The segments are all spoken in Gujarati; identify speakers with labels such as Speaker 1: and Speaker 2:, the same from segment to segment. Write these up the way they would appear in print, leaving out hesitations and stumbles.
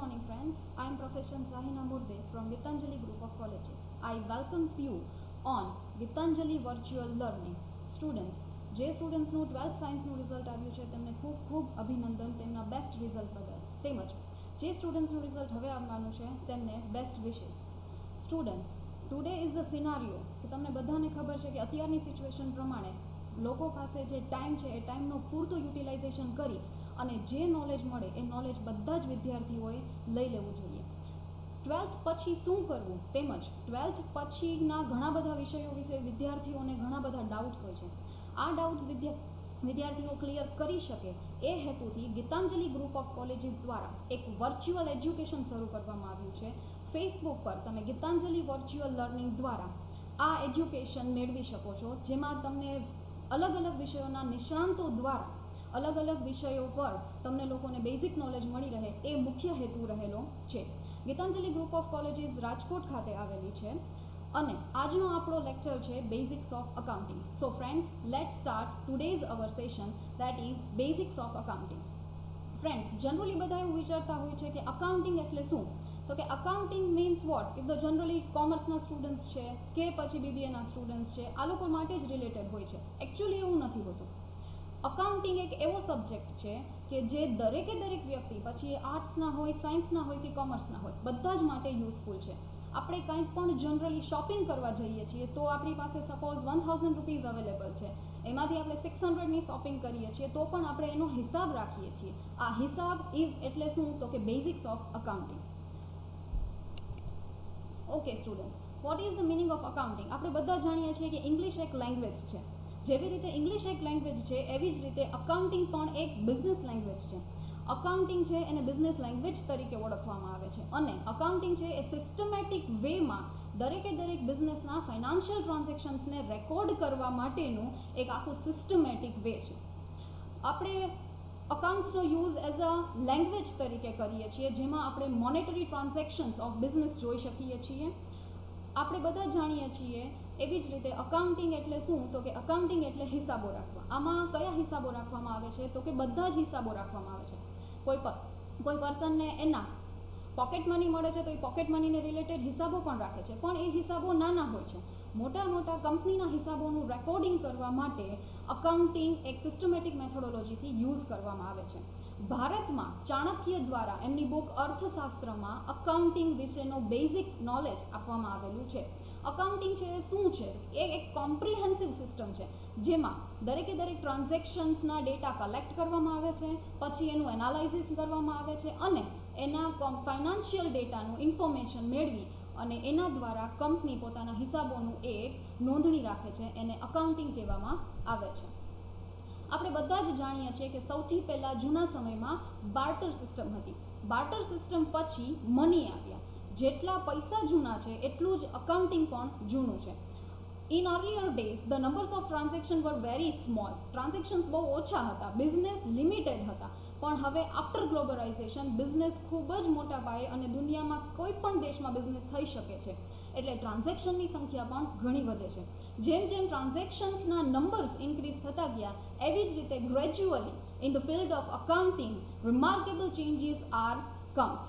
Speaker 1: morning friends. I am Professor Sahina Murde from Gitanjali Group of Colleges. I welcomes you on Gitanjali Virtual Learning. Students, જે સ્ટુડન્ટ્સનું 12th સાયન્સનું રિઝલ્ટ આવ્યું છે તેમને ખૂબ ખૂબ અભિનંદન તેમના બેસ્ટ રિઝલ્ટ બદલ. તેમજ જે સ્ટુડન્ટ્સનું રિઝલ્ટ હવે આવવાનું છે તેમને best wishes. Students, today is the scenario કે તમને બધાને ખબર છે કે અત્યારની સિચ્યુએશન પ્રમાણે લોકો પાસે જે ટાઈમ છે એ ટાઈમનો પૂરતો યુટિલાઇઝેશન કરી અને જે નોલેજ મળે એ નોલેજ બધા જ વિદ્યાર્થીઓએ લઈ લેવું જોઈએ. 12th પછી શું કરવું તેમજ 12th પછીના ઘણા બધા વિષયો વિશે વિદ્યાર્થીઓને ઘણા બધા ડાઉટ્સ હોય છે. આ ડાઉટ્સ વિદ્યાર્થીઓ ક્લિયર કરી શકે એ હેતુથી ગીતાંજલિ ગ્રુપ ઓફ કોલેજીસ દ્વારા એક વર્ચ્યુઅલ એજ્યુકેશન શરૂ કરવામાં આવ્યું છે. ફેસબુક પર તમે ગીતાંજલિ વર્ચ્યુઅલ લર્નિંગ દ્વારા આ એજ્યુકેશન મેળવી શકો છો, જેમાં તમને અલગ અલગ વિષયોના નિષ્ણાંતો દ્વારા અલગ અલગ વિષયો પર તમને લોકોને બેઝિક નોલેજ મળી રહે એ મુખ્ય હેતુ રહેલો છે. Gitanjali group of colleges Rajkot ખાતે આવેલી છે અને આજનો આપણો લેક્ચર છે basics of accounting. So friends, let's start today's our session, that is basics of accounting. Friends, generally બધા એવું વિચારતા હોય છે કે અકાઉન્ટિંગ એટલે શું, તો કે અકાઉન્ટિંગ મીન્સ વોટ, કે તો જનરલી કોમર્સના સ્ટુડન્ટ્સ છે કે પછી બીબીએના સ્ટુડન્ટ્સ છે આ લોકો માટે જ રિલેટેડ હોય છે. એકચ્યુઅલી એવું નથી હોતું. અકાઉન્ટિંગ એક એવો સબ્જેક્ટ છે કે જે દરેકે દરેક વ્યક્તિ, પછી એ આર્ટ્સના હોય, સાયન્સના હોય કે કોમર્સના હોય, બધા જ માટે યુઝફુલ છે. આપણે કંઈ પણ જનરલી શોપિંગ કરવા જઈએ છીએ તો આપણી પાસે સપોઝ 1000 રૂપીઝ અવેલેબલ છે, એમાંથી આપણે 600ની શોપિંગ કરીએ છીએ તો પણ આપણે એનો હિસાબ રાખીએ છીએ. આ હિસાબ ઇઝ એટલે શું, તો કે basics of accounting. Okay students, vote is the meaning of accounting? આપણે બધા જાણીએ છીએ કે ઇંગ્લિશ એક લેંગ્વેજ છે. જેવી રીતે ઇંગ્લિશ એક લેંગ્વેજ છે એવી જ રીતે અકાઉન્ટિંગ પણ એક બિઝનેસ લેંગ્વેજ છે. અકાઉન્ટિંગ છે એને બિઝનેસ લેંગ્વેજ તરીકે ઓળખવામાં આવે છે અને અકાઉન્ટિંગ છે એ સિસ્ટમેટિક વેમાં દરેકે દરેક બિઝનેસના ફાઇનાન્શિયલ ટ્રાન્ઝેક્શન્સને રેકોર્ડ કરવા માટેનું એક આખું સિસ્ટમેટિક વે છે. આપણે અકાઉન્ટ્સનો યુઝ એઝ અ લેંગ્વેજ તરીકે કરીએ છીએ, જેમાં આપણે મોનેટરી ટ્રાન્ઝેક્શન્સ ઓફ બિઝનેસ જોઈ શકીએ છીએ. આપણે બધા જાણીએ છીએ એવી જ રીતે અકાઉન્ટિંગ એટલે શું, તો કે અકાઉન્ટિંગ એટલે હિસાબો રાખવા. આમાં કયા હિસાબો રાખવામાં આવે છે, તો કે બધા જ હિસાબો રાખવામાં આવે છે. કોઈ પર્સનને એના પોકેટ મની મળે છે તો એ પોકેટ મનીને રિલેટેડ હિસાબો પણ રાખે છે, પણ એ હિસાબો નાના હોય છે. મોટા મોટા કંપનીના હિસાબોનું રેકોર્ડિંગ કરવા માટે અકાઉન્ટિંગ એક સિસ્ટમેટિક મેથોડોલોજીથી યુઝ કરવામાં આવે છે. ભારતમાં ચાણક્ય દ્વારા એમની બુક અર્થશાસ્ત્રમાં અકાઉન્ટિંગ વિશેનો બેઝિક નોલેજ આપવામાં આવેલું છે. અકાઉન્ટિંગ છે એ શું છે, એ એક કોમ્પ્રિહેન્સિવ સિસ્ટમ છે જેમાં દરેકે દરેક ટ્રાન્ઝેક્શન્સના ડેટા કલેક્ટ કરવામાં આવે છે, પછી એનું એનાલાઇઝિસ કરવામાં આવે છે અને એના ફાઇનાન્શિયલ ડેટાનું ઇન્ફોર્મેશન મેળવી અને એના દ્વારા કંપની પોતાના હિસાબોનું એક નોંધણી રાખે છે. એને અકાઉન્ટિંગ કહેવામાં આવે છે. આપણે બધા જ જાણીએ છીએ કે સૌથી પહેલાં જૂના સમયમાં બાર્ટર સિસ્ટમ હતી. બાર્ટર સિસ્ટમ પછી મની આવ્યા. જેટલા પૈસા જૂના છે એટલું જ અકાઉન્ટિંગ પણ જૂનું છે. In earlier days the numbers of transaction were very small. Transactions બહુ ઓછા હતા, બિઝનેસ લિમિટેડ હતા. પણ હવે આફ્ટર ગ્લોબલાઇઝેશન બિઝનેસ ખૂબ જ મોટા પાયે અને દુનિયામાં કોઈ પણ દેશમાં બિઝનેસ થઈ શકે છે, એટલે ટ્રાન્ઝેક્શનની સંખ્યા પણ ઘણી વધે છે. જેમ જેમ ટ્રાન્ઝેક્શન્સના નંબર્સ ઇન્ક્રીઝ થતા ગયા એવી જ રીતે gradually in the field of accounting remarkable changes are comes.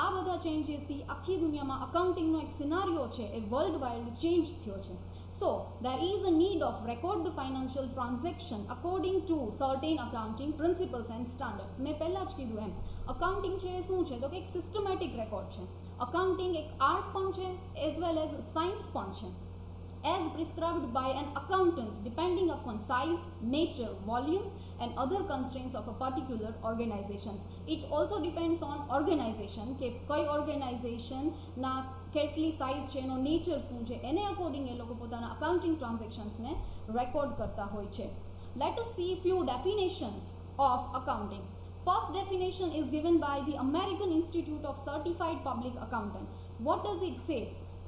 Speaker 1: આ બધા ચેન્જીસથી આખી દુનિયામાં અકાઉન્ટિંગનો એક સિનારિયો છે એ વર્લ્ડ વાઇડ ચેન્જ થયો છે. So, there is a need of record the financial transaction according to certain accounting principles and standards. મેં પહેલાં જ કીધું એમ, અકાઉન્ટિંગ છે એ શું છે, તો કે એક સિસ્ટમેટિક રેકોર્ડ છે. અકાઉન્ટિંગ એક આર્ટ પણ છે એઝ વેલ એઝ સાયન્સ પણ છે. As prescribed by an accountant depending upon size, nature, volume and other constraints of a particular organization. It also depends on organization કે કઈ ઓર્ગેનાઇઝેશનના કેટલી સાઇઝ છે, એનો નેચર શું છે, એને અકોર્ડિંગ એ લોકો પોતાના અકાઉન્ટિંગ ટ્રાન્ઝેક્શન્સને રેકોર્ડ કરતા હોય છે. Let us see few definitions of accounting. First definition is given by the American Institute of Certified Public Accountant. What does it say?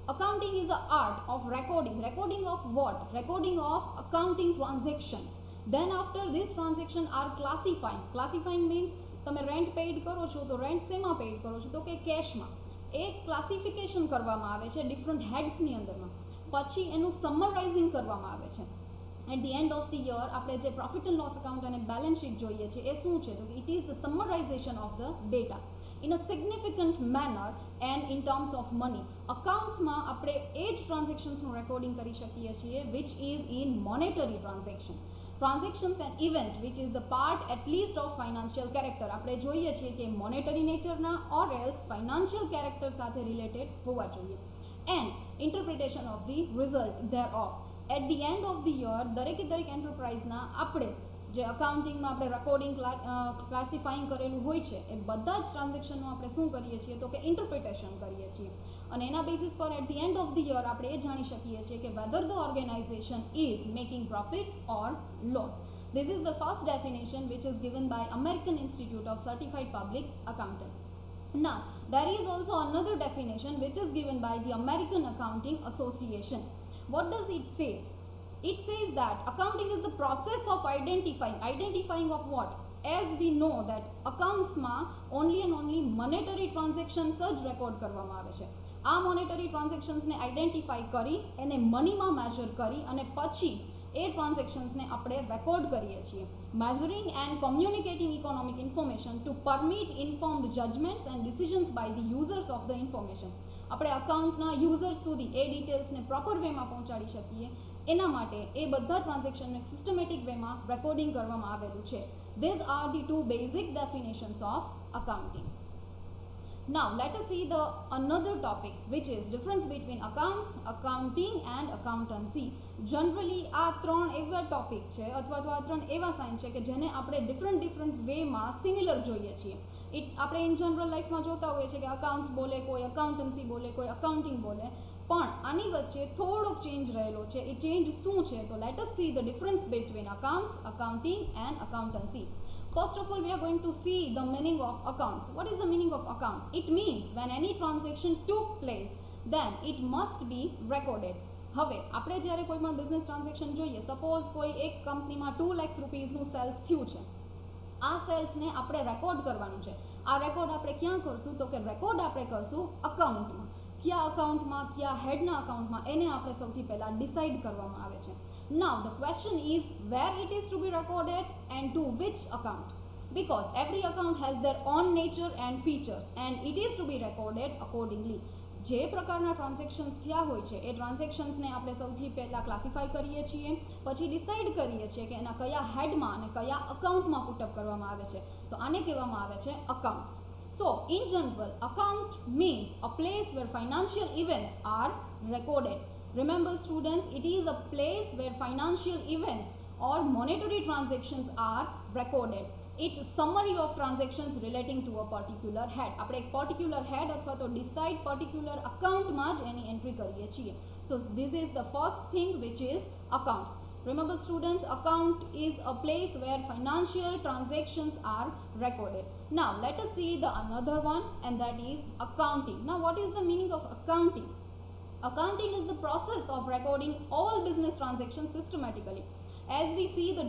Speaker 1: Accounting is an art of recording. Recording of what? Recording of accounting transactions. Then after this transaction are classifying. Classifying means તમે રેન્ટ પેઇડ કરો છો તો રેન્ટ શેમાં પેઇડ કરો છો, તો કે કેશમાં. એક ક્લાસિફિકેશન કરવામાં આવે છે ડિફરન્ટ હેડ્સની અંદરમાં, પછી એનું સમરાઇઝિંગ કરવામાં આવે છે. At the end of the year આપણે જે પ્રોફિટ એન્ડ લોસ અકાઉન્ટ અને બેલેન્સ શીટ જોઈએ છે એ શું છે, તો it is the summarization of the data. in a significant manner and in terms of money. અકાઉન્ટ્સમાં આપણે એ જ ટ્રાન્ઝેક્શન્સનું રેકોર્ડિંગ કરી શકીએ છીએ which is in monetary transaction. Transactions and event which is the part at least of financial character. આપણે જોઈએ છીએ કે મોનેટરી નેચરના or else financial character સાથે રિલેટેડ હોવા જોઈએ. And interpretation of the result thereof. At the end of the year દરેક એન્ટરપ્રાઇઝના આપણે જે અકાઉન્ટિંગમાં આપણે રેકોર્ડિંગ ક્લાસિફાઈંગ કરેલું હોય છે એ બધા જ ટ્રાન્ઝેક્શનનું આપણે શું કરીએ છીએ તો કે ઇન્ટરપ્રિટેશન કરીએ છીએ અને એના બેસિસ પર at the end of the year આપણે એ જાણી શકીએ છીએ કે whether the organisation is making profit or loss. This is the first definition which is given by American Institute of Certified Public Accountant. Now, there is also another definition which is given by the American Accounting Association. What does it say? It says that accounting is the process of identifying of what? As we know that accounts માં only and only monetary transactions જ રેકોર્ડ કરવામાં આવે છે. આ મોનેટરી ટ્રાન્ઝેક્શન્સને આઈડેન્ટિફાઈ કરી એને મનીમાં મેજર કરી અને પછી એ ટ્રાન્ઝેક્શન્સને આપણે રેકોર્ડ કરીએ છીએ. Measuring and communicating economic information to permit informed judgments and decisions by the users of the information. આપણે અકાઉન્ટના યુઝર્સ સુધી એ ડિટેલ્સને પ્રોપર વેમાં પહોંચાડી શકીએ એના માટે એ બધા ટ્રાન્ઝેક્શનને સિસ્ટમેટિક વેમાં રેકોર્ડિંગ કરવામાં આવેલું છે. These are the two basic definitions of accounting. Now let us see the another topic which is difference between accounts, accounting and accountancy. Generally આ ત્રણ એવા ટોપિક છે અથવા તો આ ત્રણ એવા સાઇન્સ છે કે જેને આપણે ડિફરન્ટ વેમાં સિમિલર જોઈએ છીએ. આપણે ઇન જનરલ લાઈફમાં જોતા હોઈએ છીએ કે અકાઉન્ટ્સ બોલે, કોઈ અકાઉન્ટન્સી બોલે, કોઈ અકાઉન્ટિંગ બોલે, પણ આની વચ્ચે થોડોક ચેન્જ રહેલો છે. એ ચેન્જ શું છે તો let S see the difference between accounts, accounting and accountancy. First of all, we are going to see the meaning of accounts. What is the meaning of account? It means when any transaction took place, then it must be recorded. હવે આપણે જ્યારે કોઈ પણ બિઝનેસ ટ્રાન્ઝેક્શન જોઈએ, સપોઝ કોઈ એક કંપનીમાં 2 લાખ રૂપીઝનું સેલ્સ થયું છે, આ સેલ્સને આપણે રેકોર્ડ કરવાનું છે. આ રેકોર્ડ આપણે ક્યાં કરશું તો કે રેકોર્ડ આપણે કરશું અકાઉન્ટમાં. કયા અકાઉન્ટમાં, કયા હેડના અકાઉન્ટમાં, એને આપણે સૌથી પહેલાં ડિસાઇડ કરવામાં આવે છે. Now the question is where it is to be recorded and to which account, because every account has their own nature and features and it is to be recorded accordingly. જે પ્રકારના ટ્રાન્ઝેક્શન્સ થયા હોય છે એ ટ્રાન્ઝેક્શન્સને આપણે સૌથી પહેલાં ક્લાસિફાઈ કરીએ છીએ, પછી ડિસાઇડ કરીએ છીએ કે એના કયા હેડમાં અને કયા અકાઉન્ટમાં પુટઅપ કરવામાં આવે છે. તો આને કહેવામાં આવે છે accounts. So in general, account means a place where financial events are recorded. Remember students, it is a place where financial events or monetary transactions are recorded. It summary of transactions relating to a particular head. આપણે એક particular head અથવા તો decide particular accountમાં જ એની એન્ટ્રી કરીએ છીએ. So this is the first thing which is accounts. Remember students, account is a place where financial transactions are recorded. Now let us see the another one, and that is accounting. Now what is the meaning of accounting? Accounting is the process of recording all business transactions systematically. As we see the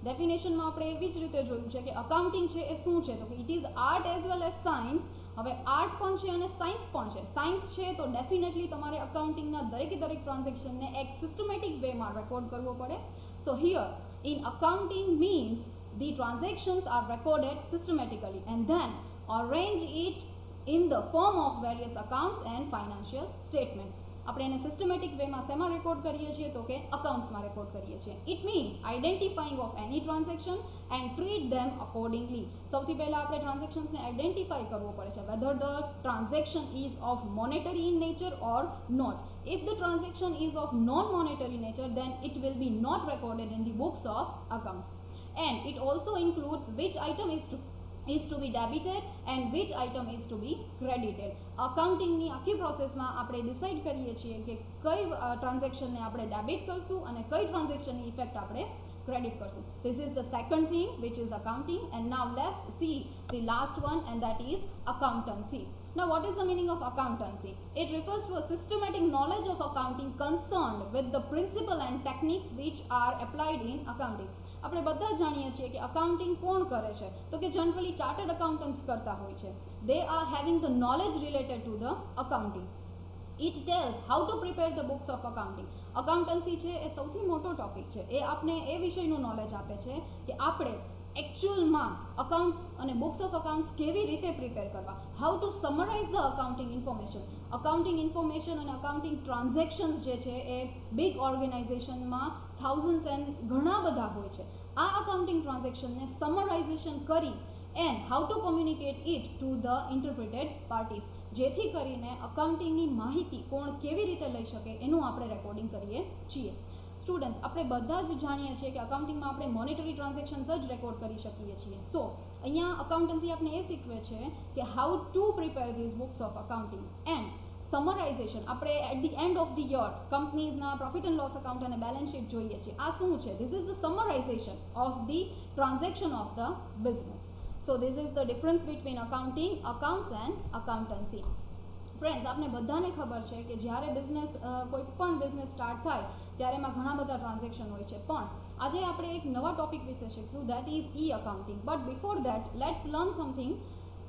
Speaker 1: definitionમાં આપણે એવી જ રીતે જોયું છે કે અકાઉન્ટિંગ છે એ શું છે તો કે it is art as well as science. હવે આર્ટ પણ છે અને સાયન્સ પણ છે. સાયન્સ છે તો ડેફિનેટલી તમારે અકાઉન્ટિંગના દરેક ટ્રાન્ઝેક્શનને એક સિસ્ટમેટિક વેમાં રેકોર્ડ કરવો પડે. So here in accounting means the transactions are recorded systematically and then arrange it in the form of various accounts and financial statement. આપણે એને સિસ્ટમેટિક વેમાં શેમાં રેકોર્ડ કરીએ છીએ તો કે અકાઉન્ટ્સમાં રેકોર્ડ કરીએ છીએ. It means identifying of any transaction and treat them accordingly. સૌથી પહેલાં આપણે ટ્રાન્ઝેક્શન્સને આઈડેન્ટિફાઈ કરવો પડે છે whether the transaction is of monetary in nature or not. If the transaction is of non-monetary nature, then it will be not recorded in the books of accounts. And it also includes which item is to be debited and which item is to be credited. અકાઉન્ટિંગની આખી પ્રોસેસમાં આપણે ડિસાઇડ કરીએ છીએ કે કઈ ટ્રાન્ઝેક્શનને આપણે ડેબિટ કરશું અને કઈ ટ્રાન્ઝેક્શનની ઇફેક્ટ આપણે ક્રેડિટ કરશું. This is the second thing which is accounting. And now let's see the last one, and that is accountancy. Now what is the meaning of accountancy? It refers to a systematic knowledge of accounting concerned with the principle and techniques which are applied in accounting. આપણે બધા જાણીએ છીએ કે અકાઉન્ટિંગ કોણ કરે છે તો કે જનરલી ચાર્ટર્ડ અકાઉન્ટન્ટ્સ કરતા હોય છે. They are having the knowledge related to the accounting. It tells how to prepare the books of accounting. Accountancy છે એ સૌથી મોટો ટોપિક છે. એ આપણે એ વિષયનું નોલેજ આપે છે કે આપણે એકચ્યુઅલમાં અકાઉન્ટ્સ અને બુક્સ ઓફ અકાઉન્ટ્સ કેવી રીતે પ્રિપેર કરવા, how to summarize the accounting information અને અકાઉન્ટિંગ ટ્રાન્ઝેક્શન્સ જે છે એ બિગ ઓર્ગેનાઇઝેશનમાં થાઉઝન્ડ્સ એન્ડ ઘણા બધા હોય છે. આ અકાઉન્ટિંગ ટ્રાન્ઝેક્શનને સમરાઇઝેશન કરી and how to communicate it to the interpreted parties, જેથી કરીને અકાઉન્ટિંગની માહિતી કોણ કેવી રીતે લઈ શકે એનું આપણે રેકોર્ડિંગ કરીએ છીએ. સ્ટુડન્ટ્સ, આપણે બધા જ જાણીએ છીએ કે અકાઉન્ટિંગમાં આપણે મોનેટરી ટ્રાન્ઝેક્શન્સ જ રેકોર્ડ કરી શકીએ છીએ. સો અહીંયા અકાઉન્ટન્સી આપણે એ શીખવે છે કે how to prepare these books of accounting and summarization. આપણે at the end of the year કંપનીઝના પ્રોફિટ એન્ડ લોસ અકાઉન્ટ અને બેલેન્સ શીટ જોઈએ છીએ. આ શું છે? This is the summarization of the transaction of the business. So this is the difference between accounting, accounts and accountancy. Friends, આપણે બધાને ખબર છે કે જ્યારે કોઈ પણ બિઝનેસ સ્ટાર્ટ થાય ત્યારે એમાં ઘણા બધા ટ્રાન્ઝેક્શન હોય છે. પણ આજે આપણે એક નવા ટોપિક વિશે શીખશું, that is e accounting. But before that let's learn something.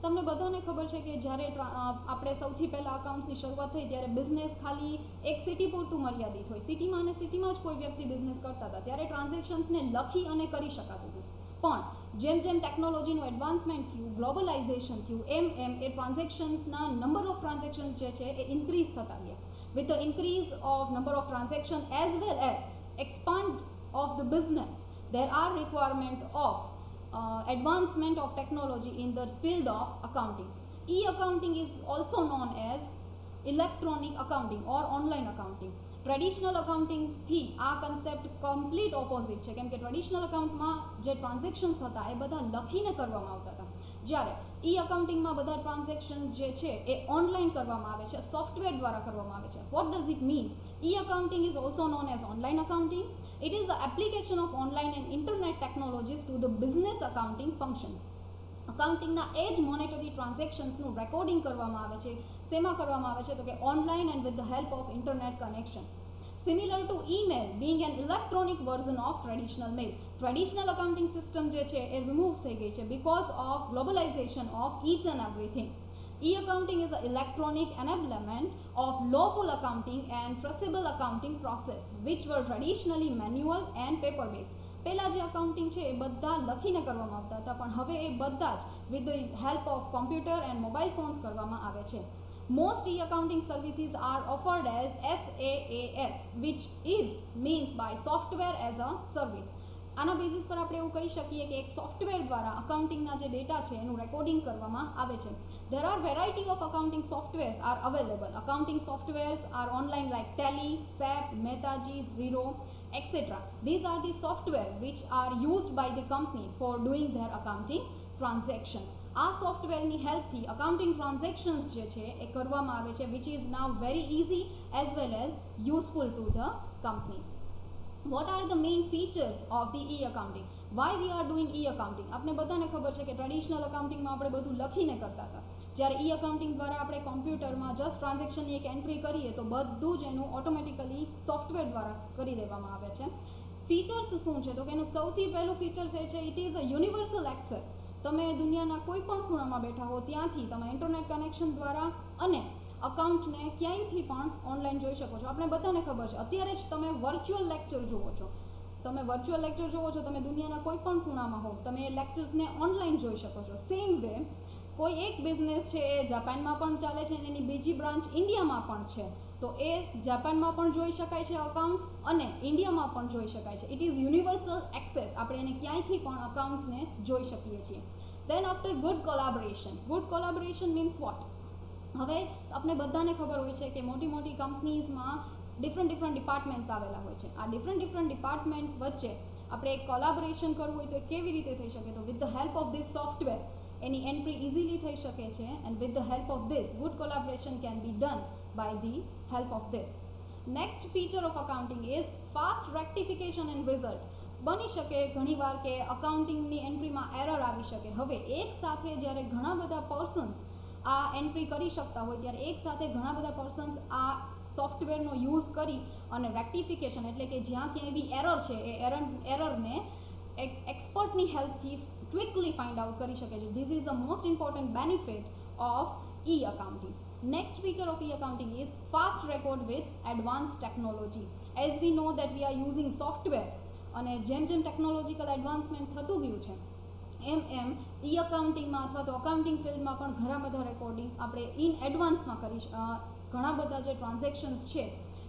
Speaker 1: તમને બધાને ખબર છે કે જ્યારે આપણે સૌથી પહેલાં અકાઉન્ટ્સની શરૂઆત થઈ ત્યારે બિઝનેસ ખાલી એક સિટી પૂરતું મર્યાદિત હોય. સિટીમાં અને સિટીમાં જ કોઈ વ્યક્તિ બિઝનેસ કરતા હતા. ત્યારે ટ્રાન્ઝેક્શન્સને લખી અને કરી શકાતું હતું. પણ જેમ જેમ ટેકનોલોજીનું એડવાન્સમેન્ટ થયું, ગ્લોબલાઇઝેશન થયું, એમ એ ટ્રાન્ઝેક્શન્સના નંબર ઓફ ટ્રાન્ઝેક્શન્સ જે છે એ ઇન્ક્રીઝ થતા ગયા. With the increase of number of transaction as well as expand of the business, there are requirement of advancement of technology in the field of accounting. E-accounting is also known as electronic accounting or online accounting. Traditional અકાઉન્ટિંગથી આ કન્સેપ્ટ કમ્પ્લીટ ઓપોઝિટ છે, કેમ કે ટ્રેડિશનલ અકાઉન્ટમાં જે ટ્રાન્ઝેક્શન્સ હતા એ બધા લખીને કરવામાં આવતા હતા, જ્યારે ઈ અકાઉન્ટિંગમાં બધા ટ્રાન્ઝેક્શન્સ જે છે એ ઓનલાઈન કરવામાં આવે છે, સોફ્ટવેર દ્વારા કરવામાં આવે છે. What does it mean? E-accounting is also known as online accounting. It is the application of online and internet technologies to the business accounting functions. અકાઉન્ટિંગના એ જ મોનેટરી ટ્રાન્ઝેક્શન્સનું રેકોર્ડિંગ કરવામાં આવે છે. શેમાં કરવામાં આવે છે? તો કે online and with the help of internet connection. Similar to email being an electronic version of traditional mail. Traditional accounting system જે છે એ રિમૂવ થઈ ગઈ છે because of globalisation of each and everything. E-accounting is an electronic enablement of lawful accounting and traceable accounting process which were traditionally manual and paper based. પહેલાં જે અકાઉન્ટિંગ છે એ બધા લખીને કરવામાં આવતા હતા, પણ હવે એ બધા જ with the help of computer and mobile phones કરવામાં આવે છે. Most E-accounting services are offered as SaaS, which is means by software as a service. આના બેઝિસ પર આપણે એવું કહી શકીએ કે એક સોફ્ટવેર દ્વારા અકાઉન્ટિંગના જે ડેટા છે એનું રેકોર્ડિંગ કરવામાં આવે છે. There are variety of accounting softwares are available. Accounting softwares are online like Tally, SAP, Metaji, Xero, etc. These are the software which are used by the company for doing their accounting transactions. આ સોફ્ટવેરની હેલ્પથી અકાઉન્ટિંગ ટ્રાન્ઝેક્શન્સ જે છે એ કરવામાં આવે છે, which is now very easy as well as useful to the companies. What are the main features of the E-accounting? Why we are doing E-accounting? આપણે બધાને ખબર છે કે ટ્રેડિશનલ અકાઉન્ટિંગમાં આપણે બધું લખીને કરતા હતા, જ્યારે E-accounting દ્વારા આપણે કોમ્પ્યુટરમાં જસ્ટ ટ્રાન્ઝેક્શનની એક એન્ટ્રી કરીએ તો બધું જ એનું ઓટોમેટિકલી સોફ્ટવેર દ્વારા કરી દેવામાં આવે છે. ફીચર્સ શું છે? તો કે એનું સૌથી પહેલું ફીચર્સ એ છે, it is a universal access. તમે દુનિયાના કોઈ પણ ખૂણામાં બેઠા હો ત્યાંથી તમે ઇન્ટરનેટ કનેક્શન દ્વારા અને અકાઉન્ટને ક્યાંયથી પણ ઓનલાઈન જોઈ શકો છો. આપણે બધાને ખબર છે, અત્યારે જ તમે વર્ચ્યુઅલ લેક્ચર જુઓ છો. તમે દુનિયાના કોઈ પણ ખૂણામાં હો, તમે એ લેક્ચર્સને ઓનલાઈન જોઈ શકો છો. સેમ વે કોઈ એક બિઝનેસ છે એ જાપાનમાં પણ ચાલે છે અને એની બીજી બ્રાન્ચ ઇન્ડિયામાં પણ છે, તો એ જાપાનમાં પણ જોઈ શકાય છે અકાઉન્ટ્સ અને ઇન્ડિયામાં પણ જોઈ શકાય છે. It is universal access. આપણે એને ક્યાંયથી પણ અકાઉન્ટ્સને જોઈ શકીએ છીએ. Then after good collaboration means what? હવે આપણે બધાને ખબર હોય છે કે મોટી મોટી કંપનીઝમાં ડિફરન્ટ ડિપાર્ટમેન્ટ્સ આવેલા હોય છે. આ ડિફરન્ટ ડિપાર્ટમેન્ટ્સ વચ્ચે આપણે એક કોલાબોરેશન કરવું હોય તો એ કેવી રીતે થઈ શકે? તો with the help of this software any entry easily થઈ શકે છે, and with the help of this good collaboration can be done by the help of this. Next feature of accounting is fast rectification and result. બની શકે ઘણીવાર કે અકાઉન્ટિંગની એન્ટ્રીમાં એરર આવી શકે. હવે એક સાથે જ્યારે ઘણા બધા પર્સન્સ આ એન્ટ્રી કરી શકતા હોય ત્યારે એક સાથે ઘણા બધા પર્સન્સ આ સોફ્ટવેરનો યુઝ કરી અને રેક્ટિફિકેશન એટલે કે જ્યાં ક્યાંય બી એરર છે એ એરરને એક એક્સપર્ટની હેલ્પથી ક્વિકલી ફાઇન્ડ આઉટ કરી શકે છે. This is the most important benefit of E-accounting. Next feature of E-accounting is fast record with advanced technology. As we know that we are using software, અને જેમ ટેકનોલોજીકલ એડવાન્સમેન્ટ થતું ગયું છે એમ ઈ અકાઉન્ટિંગમાં અથવા તો અકાઉન્ટિંગ ફિલ્ડમાં પણ ઘણા બધા રેકોર્ડિંગ આપણે ઇન એડવાન્સમાં ઘણા બધા જે ટ્રાન્ઝેક્શન્સ છે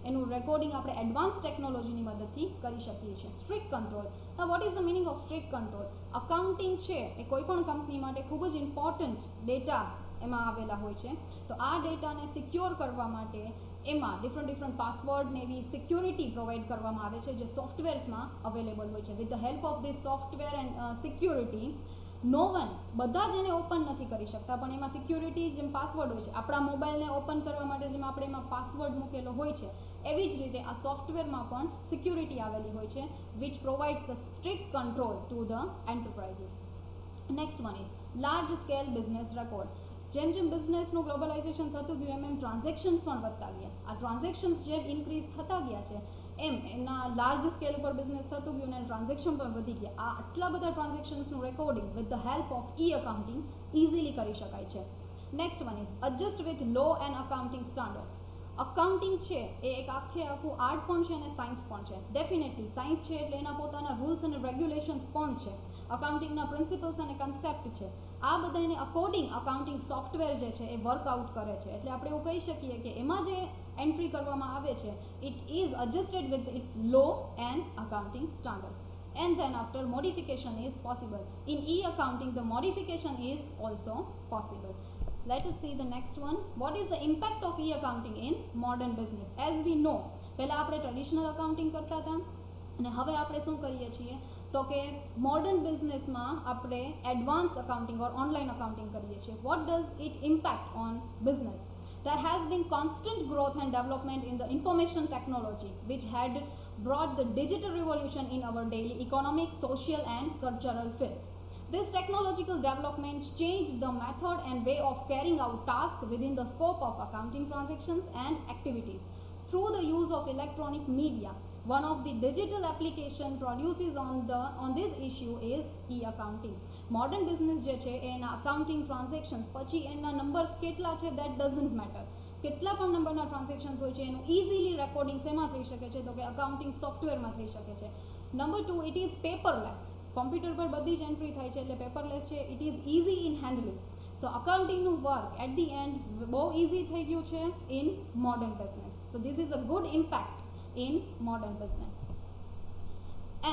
Speaker 1: એનું રેકોર્ડિંગ આપણે એડવાન્સ ટેકનોલોજીની મદદથી કરી શકીએ છીએ. Strict control. હવે what is the meaning of strict control? Accounting છે એ કોઈ પણ કંપની માટે ખૂબ જ ઇમ્પોર્ટન્ટ ડેટા એમાં આવેલા હોય છે. તો આ ડેટાને સિક્યોર કરવા માટે એમાં ડિફરન્ટ પાસવર્ડ ને એવી સિક્યોરિટી પ્રોવાઈડ કરવામાં આવે છે જે સોફ્ટવેર્સમાં અવેલેબલ હોય છે. With the help of this software and security નો વન, બધા જ એને ઓપન નથી કરી શકતા, પણ એમાં સિક્યોરિટી જેમ પાસવર્ડ હોય છે, આપણા મોબાઈલને ઓપન કરવા માટે જેમ આપણે એમાં પાસવર્ડ મૂકેલો હોય છે, એવી જ રીતે આ સોફ્ટવેરમાં પણ સિક્યોરિટી આવેલી હોય છે which provides the strict control to the enterprises. Next one is large scale business record. જેમ જેમ બિઝનેસનું ગ્લોબલાઇઝેશન થતું ગયું એમ ટ્રાન્ઝેક્શન્સ પણ વધતા ગયા. આ ટ્રાન્ઝેક્શન્સ જેમ ઇન્ક્રીઝ થતા ગયા છે એમના લાર્જ સ્કેલ ઉપર બિઝનેસ થતું ગયું અને ટ્રાન્ઝેક્શન પણ વધી ગયા. આ આટલા બધા ટ્રાન્ઝેક્શન્સનું recording with the help of e accounting easily કરી શકાય છે. Next one is adjust with law and accounting standards. Accounting છે એ એક આખું આર્ટ પણ છે અને સાયન્સ પણ છે. ડેફિનેટલી સાયન્સ છે એટલે એના પોતાના રૂલ્સ અને રેગ્યુલેશન્સ પણ છે. અકાઉન્ટિંગના પ્રિન્સિપલ્સ અને કન્સેપ્ટ છે. આ બધાને અકોર્ડિંગ અકાઉન્ટિંગ સોફ્ટવેર જે છે એ વર્કઆઉટ કરે છે. એટલે આપણે એવું કહી શકીએ કે એમાં જે એન્ટ્રી કરવામાં આવે છે it is adjusted with its law and accounting standard. And then after modification is possible. In e-accounting the modification is also possible. Let us see the next one. What is the impact of e-accounting in modern business? As we know, પહેલા આપણે ટ્રેડિશનલ અકાઉન્ટિંગ કરતા હતા અને હવે આપણે શું કરીએ છીએ તો કે મોડર્ન બિઝનેસમાં આપણે એડવાન્સ અકાઉન્ટિંગ ઓર ઓનલાઈન અકાઉન્ટિંગ કરીએ છીએ. What does it impact on business? There has been constant growth and development in the information technology which had brought the digital revolution in our daily economic, social and cultural fields. This technological development changed the method and way of carrying out tasks within the scope of accounting transactions and activities. Through the use of electronic media, one of the digital application produces on this issue is e-accounting. Modern business જે છે એના અકાઉન્ટિંગ ટ્રાન્ઝેક્શન્સ પછી એના નંબર્સ કેટલા છે દેટ ડઝન્ટ મેટર. કેટલા પણ નંબરના ટ્રાન્ઝેક્શન્સ હોય છે એનું ઇઝીલી રેકોર્ડિંગ શેમાં થઈ શકે છે તો કે અકાઉન્ટિંગ સોફ્ટવેરમાં થઈ શકે છે. Number 2, it is paperless. Computer પર બધી જ એન્ટ્રી થાય છે એટલે પેપરલેસ છે. It is easy in handling. So અકાઉન્ટિંગનું વર્ક એટ ધી એન્ડ બહુ ઇઝી થઈ ગયું છે in modern business. So this is a good impact in modern business.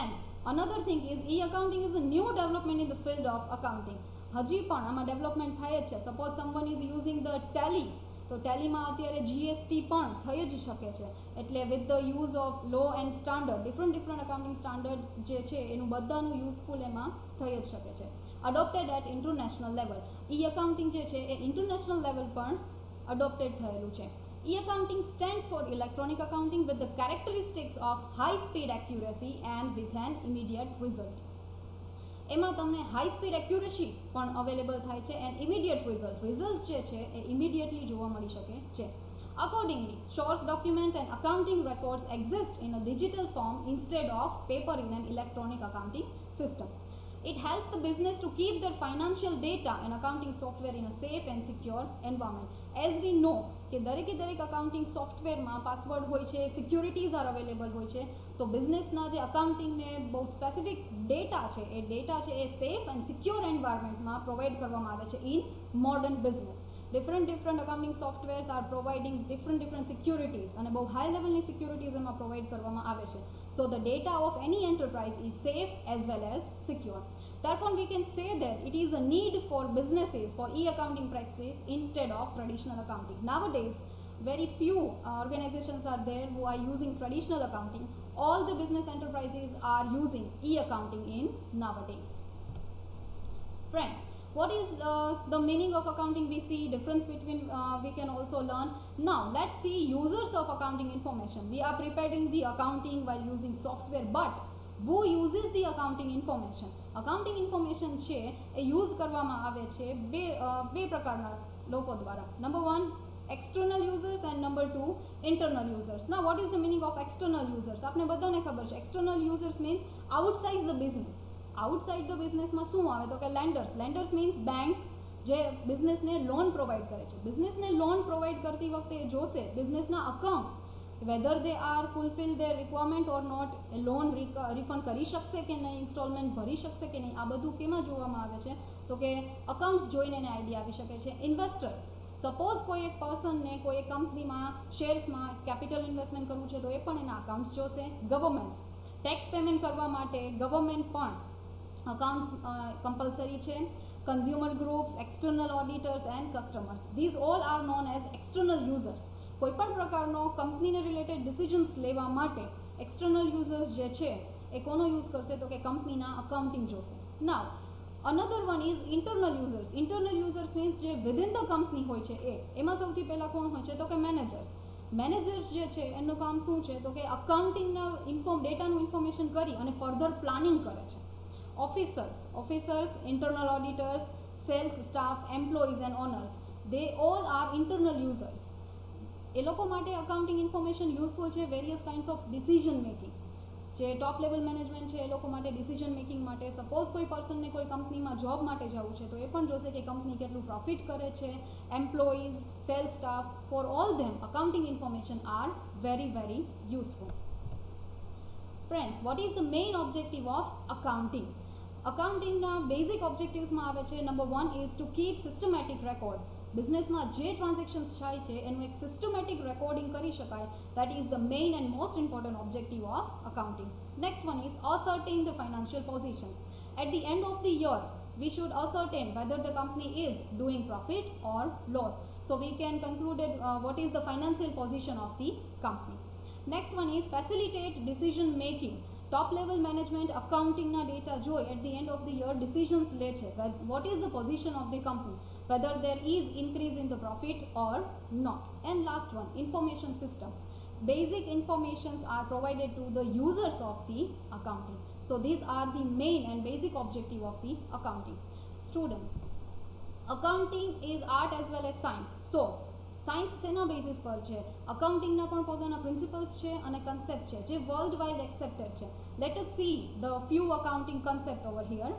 Speaker 1: And another thing is e-accounting is a new development in the field of accounting. હજી પણ આમાં ડેવલપમેન્ટ થાય જ છે. Suppose someone is using the tally, તો ટેલીમાં અત્યારે GST પણ થઈ જ શકે છે. એટલે with the use of law and standard different accounting standards જે છે એનું બધાનું યુઝફુલ એમાં થઈ જ શકે છે. Adopted at international level. E accounting જે છે એ ઇન્ટરનેશનલ લેવલ પણ અડોપ્ટેડ થયેલું છે. E-accounting stands for electronic accounting with the characteristics of high speed accuracy and with an immediate result. એમાં તમને હાઈ સ્પીડ એક્યુરેસી પણ અવેલેબલ થાય છે એન્ડ ઇમિડિયેટ રિઝલ્ટ જે છે એ ઇમિડિયેટલી જોવા મળી શકે છે. Accordingly, source document and accounting records exist in a digital form instead of paper in an electronic accounting system. It helps the business to keep their financial data and accounting software in a safe and secure environment. As we know કે દરેકે દરેક અકાઉન્ટિંગ સોફ્ટવેરમાં પાસવર્ડ હોય છે, સિક્યોરિટીઝ આર અવેલેબલ હોય છે. તો બિઝનેસના જે અકાઉન્ટિંગને બહુ સ્પેસિફિક ડેટા છે એ સેફ એન્ડ સિક્યોર એન્વાયરમેન્ટમાં પ્રોવાઈડ કરવામાં આવે છે in modern business. Different accounting softwares are providing different securities અને બહુ હાઈ લેવલની સિક્યોરિટીઝ એમાં પ્રોવાઈડ કરવામાં આવે છે. So the data of any enterprise is safe as well as secure. Therefore, we can say that it is a need for businesses for e-accounting practice instead of traditional accounting. Nowadays, very few organizations are there who are using traditional accounting. All the business enterprises are using e-accounting in nowadays. Friends, what is the meaning of accounting? We see difference between, we can also learn. Now, let's see users of accounting information. We are preparing the accounting while using software, but who uses the accounting information? Accounting information છે એ યુઝ કરવામાં આવે છે બે પ્રકારના લોકો દ્વારા. Number 1 external users and number 2 internal users. Now what is the meaning of external users? આપણે બધાને ખબર છે external users means outside the business. outside the business માં શું આવે તો કે lenders means bank જે બિઝનેસને લોન પ્રોવાઈડ કરે છે. બિઝનેસને લોન પ્રોવાઈડ કરતી વખતે જોશે બિઝનેસના accounts whether they are fulfil their requirement or not, loan refund કરી શકશે કે નહીં, ઇન્સ્ટોલમેન્ટ ભરી શકશે કે નહીં, આ બધું કેમાં જોવામાં આવે છે તો કે અકાઉન્ટ્સ જોઈને એને આઈડિયા આવી શકે છે. ઇન્વેસ્ટર્સ, સપોઝ કોઈ એક પર્સનને કોઈ એક કંપનીમાં શેર્સમાં કેપિટલ ઇન્વેસ્ટમેન્ટ કરવું છે તો એ પણ એના અકાઉન્ટ્સ જોશે. ગવર્મેન્ટ્સ, ટેક્સ પેમેન્ટ કરવા માટે ગવર્મેન્ટ પણ અકાઉન્ટ્સ કમ્પલસરી છે. Consumer groups, external auditors and customers, this all are known as external users. કોઈપણ પ્રકારનો કંપનીને રિલેટેડ ડિસિઝન્સ લેવા માટે એક્સટર્નલ યુઝર્સ જે છે એ કોનો યુઝ કરશે તો કે કંપનીના અકાઉન્ટિંગ જોશે. Now another one is internal users. Internal users means જે વિધિન ધ કંપની હોય છે એમાં સૌથી પહેલાં કોણ હોય છે તો કે મેનેજર્સ. મેનેજર્સ જે છે એનું કામ શું છે તો કે અકાઉન્ટિંગના ડેટાનું ઇન્ફોર્મેશન કરી અને ફર્ધર પ્લાનિંગ કરે છે. Officers, internal auditors, sales staff, employees and owners, they all are internal users. એ લોકો માટે અકાઉન્ટિંગ ઇન્ફોર્મેશન યુઝફુલ છે various kinds of decision making. જે ટોપ લેવલ મેનેજમેન્ટ છે એ લોકો માટે ડિસિઝન મેકિંગ માટે, સપોઝ કોઈ પર્સનને કોઈ કંપનીમાં જોબ માટે જવું છે તો એ પણ જોશે કે કંપની કેટલું પ્રોફિટ કરે છે. Employees, sales staff, for all them accounting information are very very useful. Friends, what is the main objective of accounting? અકાઉન્ટિંગના બેઝિક ઓબ્જેક્ટિવ્સમાં આવે છે number 1 is to keep systematic record. બિઝનેસમાં જે ટ્રાન્ઝેક્શન્સ થાય છે એનું એક સિસ્ટમેટિક રેકોર્ડિંગ કરી શકાય. That is the main and most important objective of accounting. Next one is ascertain the financial position. At the end of the year, we should ascertain whether the company is doing profit or loss. So we can conclude what is the financial position of the company. Next one is facilitate decision making. Top level management અકાઉન્ટિંગના ડેટા જોઈ at the end of the year decisions લે છે. What is the position of the company, whether there is increase in the profit or not. And last one, information system. Basic informations are provided to the users of the accounting. So these are the main and basic objective of the accounting. Students, accounting is art as well as science. So science શેના બેસિસ પર છે? અકાઉન્ટિંગના પણ પોતાના પ્રિન્સિપલ્સ છે અને કન્સેપ્ટ છે જે વર્લ્ડ વાઇડ એક્સેપ્ટેડ છે. Let S see the few accounting concept over here.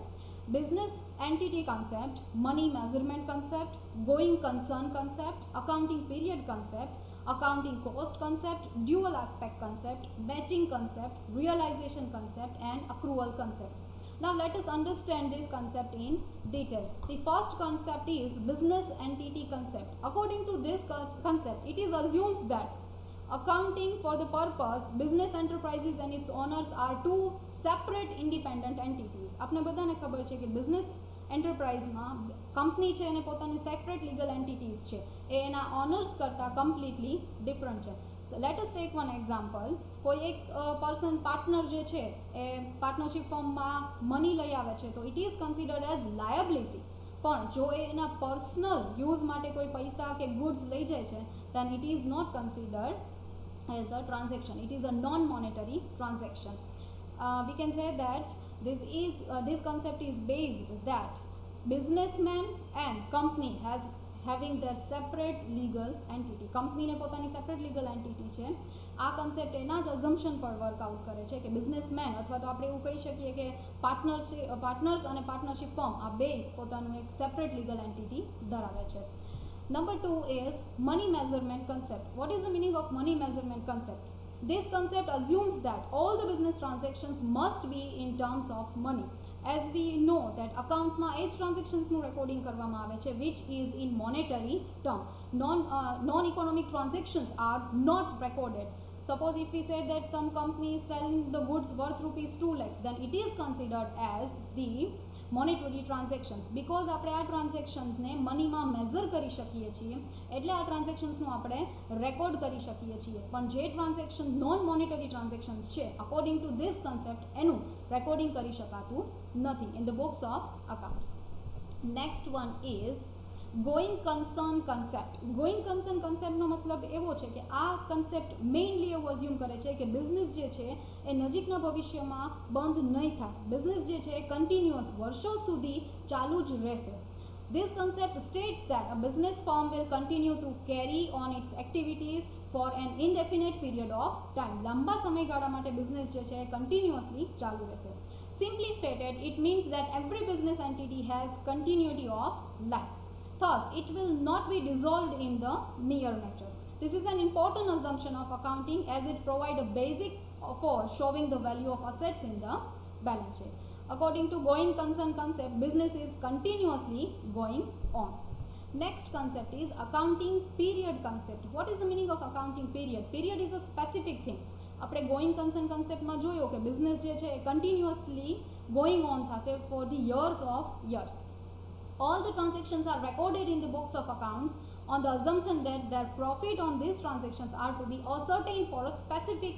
Speaker 1: Business entity concept, money measurement concept, going concern concept, accounting period concept, accounting cost concept, dual aspect concept, matching concept, realization concept and accrual concept. Now let us understand this concept in detail. The first concept is business entity concept. According to this concept, it is assumed that accounting for the purpose business enterprises and its owners are two separate independent entities. આપને બધાને ખબર છે કે બિઝનેસ એન્ટરપ્રાઇઝમાં કંપની છે અને પોતાની સેપરેટ લીગલ એન્ટિટીઝ છે એ એના ઓનર્સ કરતાં કમ્પ્લીટલી ડિફરન્ટ છે. Let us take one example. કોઈ એક પર્સન પાર્ટનર જે છે એ પાર્ટનરશિપ ફર્મમાં મની લઈ આવે છે તો it is considered as liability. પણ જો એ એના પર્સનલ યુઝ માટે કોઈ પૈસા કે ગુડ્સ લઈ જાય છે then it is not considered as a transaction. It is a non-monetary transaction. We can say that this concept is based that businessman and company having their separate legal entity. કંપનીને પોતાની સેપરેટ લીગલ એન્ટિટી છે. આ કન્સેપ્ટ એના જ અઝમ્પશન પર વર્કઆઉટ કરે છે કે બિઝનેસમેન અથવા તો આપણે એવું કહી શકીએ કે પાર્ટનર્સ અને પાર્ટનરશિપ ફર્મ આ બે પોતાનું એક સેપરેટ લીગલ એન્ટિટી ધરાવે છે. Number 2 is money measurement concept. What is the meaning of money measurement concept? This concept assumes that all the business transactions must be in terms of money. As we know that accountsમાં એ જ ટ્રાન્ઝેક્શન્સનું રેકોર્ડિંગ કરવામાં આવે છે which is in monetary term. Non-economic transactions are not recorded. Suppose if we say that some company is selling the goods worth rupees 2 lakhs, then it is considered as the monetary transactions. Because આપણે આ ટ્રાન્ઝેક્શન્સને મનીમાં મેઝર કરી શકીએ છીએ એટલે આ ટ્રાન્ઝેક્શન્સનું આપણે રેકોર્ડ કરી શકીએ છીએ. પણ જે ટ્રાન્ઝેક્શન નોન મોનેટરી ટ્રાન્ઝેક્શન્સ છે અકોર્ડિંગ ટુ ધીસ કન્સેપ્ટ એનું રેકોર્ડિંગ કરી શકાતું નથી in the books of accounts. Next one is going concern concept. Going concern કન્સેપ્ટનો મતલબ એવો છે કે આ કન્સેપ્ટ મેઇનલી એવું અઝ્યુમ કરે છે કે બિઝનેસ જે છે એ નજીકના ભવિષ્યમાં બંધ નહીં થાય. બિઝનેસ જે છે એ કન્ટિન્યુઅસ વર્ષો સુધી ચાલુ જ રહેશે. This concept states that a business firm will continue to carry on its activities for an indefinite period of time. લંબા સમયગાળા માટે બિઝનેસ જે છે એ કન્ટિન્યુઅસલી ચાલુ રહેશે. Simply stated, it means that every business entity has continuity of life. Thus, it will not be dissolved in the near future. This is an important assumption of accounting as it provides a basic for showing the value of assets in the balance sheet. According to going concern concept, business is continuously going on. Next concept is accounting period concept. What is the meaning of accounting period? Period is a specific thing. આપણે ગોઈંગ કન્સર્ન કન્સેપ્ટમાં જોયો કે બિઝનેસ જે છે એ કન્ટિન્યુઅસલી ગોઈંગ ઓન થશે for the years of years. All the transactions are recorded in the books of accounts on the assumption that their profit on these transactions are to be ascertained for a specific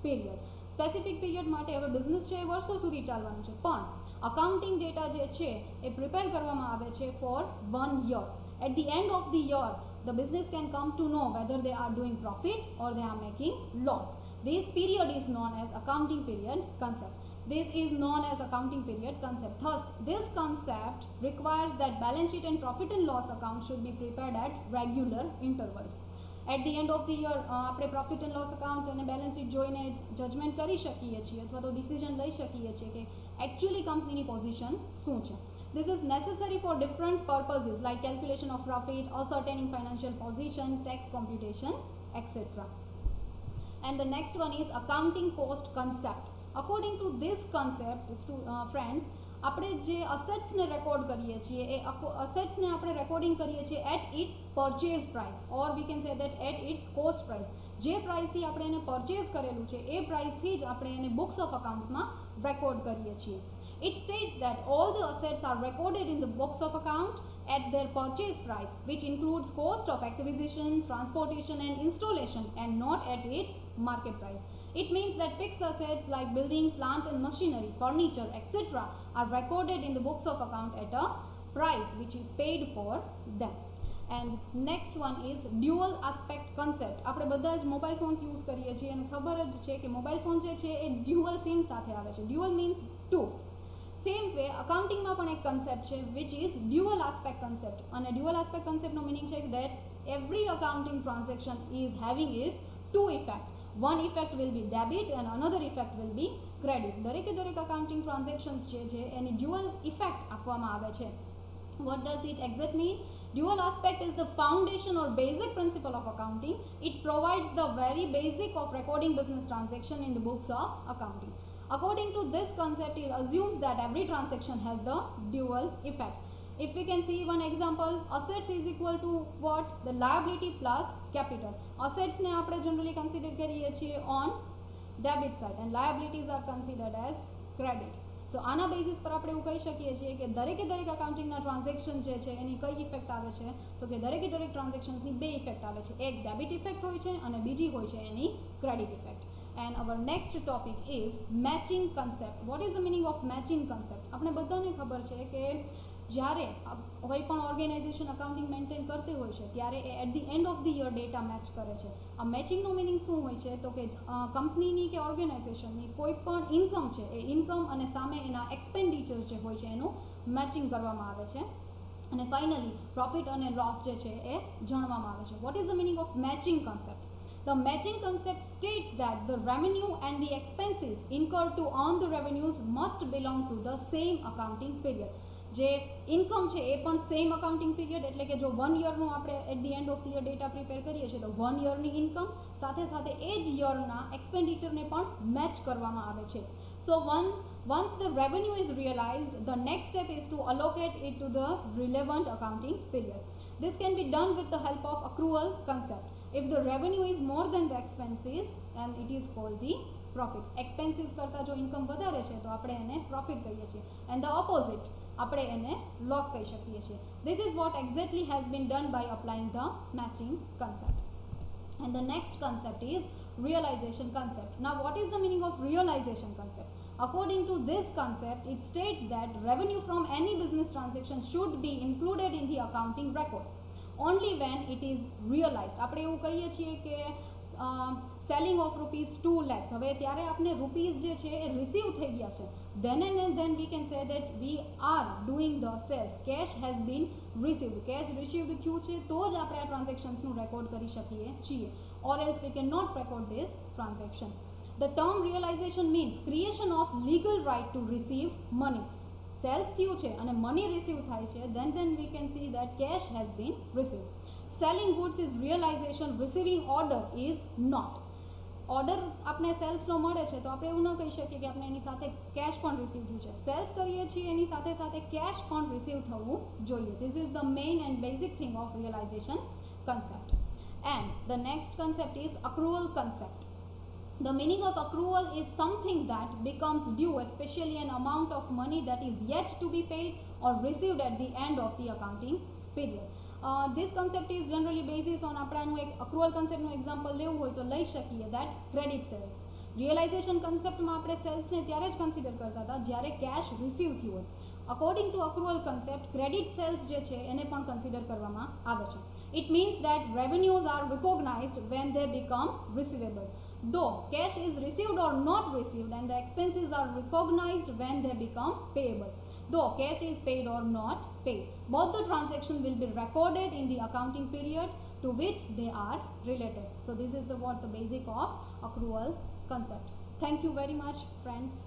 Speaker 1: period. Specific period માટે હવે બિઝનેસ છે એ વર્ષો સુધી ચાલવાનું છે, પણ અકાઉન્ટિંગ ડેટા જે છે એ પ્રિપેર કરવામાં આવે છે four 1 year. At the end of the year, the business can come to know whether they are doing profit or they are making loss. This period is known as accounting period concept. This is known as accounting period concept. Thus, this concept requires that balance sheet and profit and loss account should be prepared at regular intervals. At the end of the year, આપણે પ્રોફિટ એન્ડ લોસ અકાઉન્ટ અને બેલેન્સ શીટ જોઈને જજમેન્ટ કરી શકીએ છીએ અથવા તો ડિસિઝન લઈ શકીએ છીએ કે એકચ્યુઅલી કંપનીની પોઝિશન શું છે. This is necessary for different purposes like calculation of profit, ascertaining financial position, tax computation, etc. And the next one is accounting cost concept. According to this concept, friends, આપણે જે અસેટ્સને રેકોર્ડ કરીએ છીએ એ અસેટ્સને આપણે રેકોર્ડિંગ કરીએ છીએ at its purchase price or we can say that at its cost price. જે પ્રાઇસથી આપણે એને પરચેઝ કરેલું છે એ પ્રાઇસથી જ આપણે એને બુક્સ ઓફ અકાઉન્ટ્સમાં રેકોર્ડ કરીએ છીએ. It states that all the assets are recorded in the books of account at their purchase price, which includes cost of acquisition, transportation and installation, and not at its market price. It means that fixed assets like building, plant and machinery, furniture, etc. are recorded in the books of account at a price which is paid for them. And next one is dual aspect concept. આપણે બધા જ મોબાઈલ ફોન્સ યુઝ કરીએ છીએ અને ખબર જ છે કે મોબાઈલ ફોન જે છે એ ડ્યુઅલ સિમ સાથે આવે છે. Dual means two. Same way અકાઉન્ટિંગમાં પણ એક કન્સેપ્ટ છે which is dual aspect concept. અને ડ્યુઅલ આસ્પેક્ટ કન્સેપ્ટનો મિનિંગ છે that every accounting transaction is having its two effect. One effect will be debit and another effect will be credit. દરેકે દરેક અકાઉન્ટિંગ ટ્રાન્ઝેક્શન્સ છે એની ડ્યુઅલ ઇફેક્ટ આપવામાં આવે છે. What does it exact mean? Dual aspect is the foundation or basic principle of accounting. It provides the very basic of recording business transaction in the books of accounting. According to this concept, it assumes that every transaction has the dual effect. If we can see one example, assets is equal to what? The liability plus capital. Assets ne આપણે generally consider કરીએ છીએ on debit side and liabilities are considered as credit. So આના બેસિસ પર આપણે એવું કહી શકીએ છીએ કે દરેકે દરેક અકાઉન્ટિંગના ટ્રાન્ઝેક્શન જે છે એની કઈ ઇફેક્ટ આવે છે તો કે દરેકે દરેક ટ્રાન્ઝેક્શન્સની બે ઇફેક્ટ આવે છે. એક ડેબિટ ઇફેક્ટ હોય છે અને બીજી હોય છે એની credit effect. And our next topic is matching concept. What is the meaning of matching concept? આપણે બધાને ખબર છે કે જ્યારે કોઈ પણ ઓર્ગેનાઇઝેશન અકાઉન્ટિંગ મેન્ટેન કરતી હોય છે ત્યારે એ at the end of the year data match કરે છે. આ મેચિંગનો મિનિંગ શું હોય છે તો કે કંપનીની કે ઓર્ગેનાઇઝેશનની કોઈ પણ ઇન્કમ છે એ ઇન્કમ અને સામે એના એક્સપેન્ડિચર જે હોય છે એનું મેચિંગ કરવામાં આવે છે અને ફાઇનલી પ્રોફિટ અને લોસ જે છે એ જાણવામાં આવે છે. What is the meaning of matching concept? The matching concept states that the revenue and the expenses incurred to earn the revenues must belong to the same accounting period. જે ઇન્કમ છે એ પણ સેમ અકાઉન્ટિંગ પીરિયડ એટલે કે જો 1 યરનું આપણે at the end of the year data prepare કરીએ છીએ તો 1 યરની ઇન્કમ સાથે સાથે એ જ યરના એક્સપેન્ડિચરને પણ મેચ કરવામાં આવે છે. સો once the revenue is realized, the next step is to allocate it to the relevant accounting period. This can be done with the help of accrual concept. If the revenue is more than the expenses, then it is called the profit. Expenses કરતાં જો ઇન્કમ વધારે છે તો આપણે એને પ્રોફિટ કહીએ છીએ and the opposite આપણે એને લોસ કહી શકીએ છીએ. This is what exactly has been done by applying the matching concept. And the next concept is realization concept. Now what is the meaning of realization concept? According to this concept, it states that revenue from any business transaction should be included in the accounting records only when it is realized. આપણે એવું કહીએ છીએ કે સેલિંગ ઓફ ₹2 lakhs, હવે ત્યારે આપણે રૂપીઝ જે છે એ રિસીવ થઈ ગયા છે, then we can say that we are doing the sales. Cash has been received. Cash received થયું છે તો જ આપણે આ ટ્રાન્ઝેક્શન્સનું રેકોર્ડ કરી શકીએ છીએ, or else we cannot record this transaction. The term realization means creation of legal right to receive money. Sales થયું છે અને મની રિસીવ થાય છે, then we can see that cash has been received. Selling goods is realisation, receiving order is not. Order આપણે સેલ્સનો મળે છે તો આપણે એવું ન કહી શકીએ કે આપણે એની સાથે કેશ પણ રિસીવ થયું છે. સેલ્સ કરીએ છીએ એની સાથે સાથે કેશ પણ રિસીવ થવું જોઈએ. This is the main and basic thing of realisation concept. And the next concept is accrual concept. The meaning of accrual is something that becomes due, especially an amount of money that is yet to be paid or received at the end of the accounting period. This concept is generally basis on આપણાનું એક accrual concept નું એક્ઝામ્પલ લેવું હોય તો લઈ શકીએ that credit sales. રિયલાઇઝેશન કન્સેપ્ટમાં આપણે સેલ્સને ત્યારે જ કન્સિડર કરતા હતા જ્યારે કેશ રિસીવ થયું હોય. According to accrual concept credit sales જે છે એને પણ કન્સિડર કરવામાં આવે છે. It means that revenues are recognized when they become receivable. Though cash is received or not received, and the expenses are recognized when they become payable. Though cash is paid or not paid, both the transactions will be recorded in the accounting period to which they are related. So this is the basic of accrual concept. Thank you very much, friends.